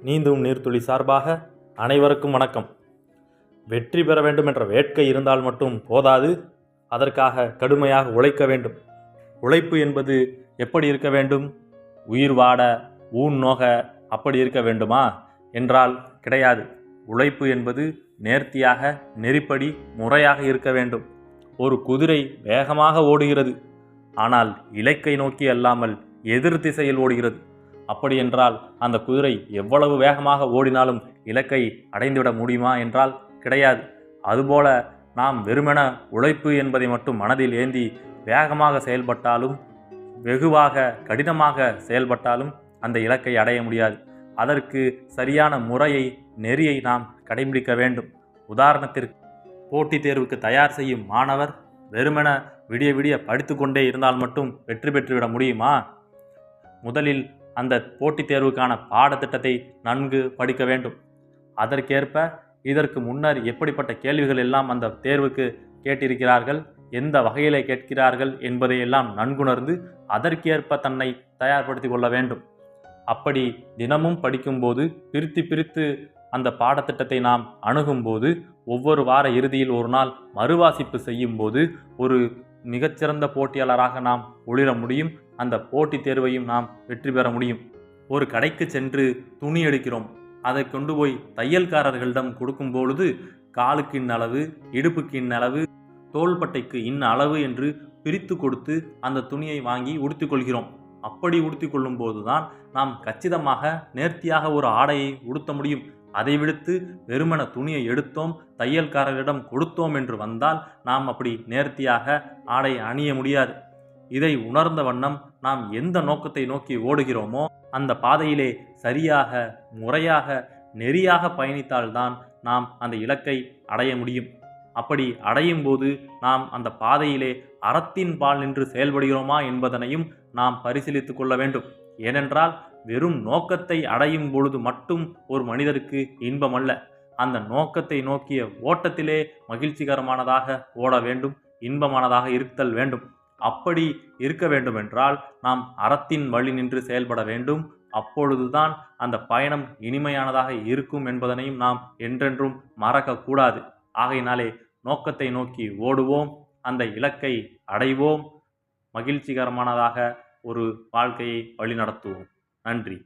நீந்தும் நீர்த்துளி சார்பாக அனைவருக்கும் வணக்கம். வெற்றி பெற வேண்டும் என்ற வேட்கை இருந்தால் மட்டும் போதாது, அதற்காக கடுமையாக உழைக்க வேண்டும். உழைப்பு என்பது எப்படி இருக்க வேண்டும்? உயிர் வாட ஊன் நோக அப்படி இருக்க வேண்டுமா என்றால் கிடையாது. உழைப்பு என்பது நேர்த்தியாக, நெறிப்படி, முறையாக இருக்க வேண்டும். ஒரு குதிரை வேகமாக ஓடுகிறது, ஆனால் இலக்கை நோக்கி அல்லாமல் எதிர் திசையில் ஓடுகிறது. அப்படி என்றால் அந்த குதிரை எவ்வளவு வேகமாக ஓடினாலும் இலக்கை அடைந்துவிட முடியுமா என்றால் கிடையாது. அதுபோல நாம் வெறுமென உழைப்பு என்பதை மட்டும் மனதில் ஏந்தி வேகமாக செயல்பட்டாலும், வெகுவாக கடினமாக செயல்பட்டாலும் அந்த இலக்கை அடைய முடியாது. அதற்கு சரியான முறையை, நெறியை நாம் கடைபிடிக்க வேண்டும். உதாரணத்திற்கு, போட்டித் தேர்வுக்கு தயார் செய்யும் மாணவர் வெறுமென விடிய விடிய படித்து கொண்டே இருந்தால் மட்டும் வெற்றி பெற்றுவிட முடியுமா? முதலில் அந்த போட்டித் தேர்வுக்கான பாடத்திட்டத்தை நன்கு படிக்க வேண்டும். அதற்கேற்ப இதற்கு முன்னர் எப்படிப்பட்ட கேள்விகள் எல்லாம் அந்த தேர்வுக்கு கேட்டிருக்கிறார்கள், எந்த வகையிலே கேட்கிறார்கள் என்பதையெல்லாம் நன்குணர்ந்து அதற்கேற்ப தன்னை தயார்படுத்தி கொள்ள வேண்டும். அப்படி தினமும் படிக்கும்போது, பிரித்து பிரித்து அந்த பாடத்திட்டத்தை நாம் அணுகும்போது, ஒவ்வொரு வார இறுதியில் ஒரு நாள் மறுவாசிப்பு செய்யும்போது ஒரு மிகச்சிறந்த போட்டியாளராக நாம் ஒளிர முடியும். அந்த போட்டித் தேர்வையும் நாம் வெற்றி பெற முடியும். ஒரு கடைக்கு சென்று துணி எடுக்கிறோம். அதை கொண்டு போய் தையல்காரர்களிடம் கொடுக்கும் பொழுது காலுக்கு அளவு, இடுப்புக்கு அளவு, தோள்பட்டைக்கு அளவு என்று பிரித்து கொடுத்து அந்த துணியை வாங்கி உடுத்திக் கொள்கிறோம். அப்படி உடுத்திக் கொள்ளும் போதுதான் நாம் கச்சிதமாக, நேர்த்தியாக ஒரு ஆடையை உடுத்த முடியும். அதை விடுத்து வெறுமன துணியை எடுத்தோம், தையல்காரரிடம் கொடுத்தோம் என்று வந்தால் நாம் அப்படி நேர்த்தியாக ஆடை அணிய முடியாது. இதை உணர்ந்த வண்ணம் நாம் எந்த நோக்கத்தை நோக்கி ஓடுகிறோமோ அந்த பாதையிலே சரியாக, முறையாக, நெறியாக பயணித்தால்தான் நாம் அந்த இலக்கை அடைய முடியும். அப்படி அடையும் போது நாம் அந்த பாதையிலே அறத்தின் பால் நின்று செயல்படுகிறோமா என்பதனையும் நாம் பரிசீலித்து கொள்ள வேண்டும். ஏனென்றால் வெறும் நோக்கத்தை அடையும் பொழுது மட்டும் ஒரு மனிதருக்கு இன்பம் அல்ல. அந்த நோக்கத்தை நோக்கிய ஓட்டத்திலே மகிழ்ச்சிகரமானதாக ஓட வேண்டும், இன்பமானதாக இருத்தல் வேண்டும். அப்படி இருக்க வேண்டுமென்றால் நாம் அறத்தின் வழி நின்று செயல்பட வேண்டும். அப்பொழுதுதான் அந்த பயணம் இனிமையானதாக இருக்கும் என்பதனையும் நாம் என்றென்றும் மறக்கக்கூடாது. ஆகையினாலே நோக்கத்தை நோக்கி ஓடுவோம், அந்த இலக்கை அடைவோம், மகிழ்ச்சிகரமானதாக ஒரு வாழ்க்கையை வழிநடத்துவோம். நன்றி.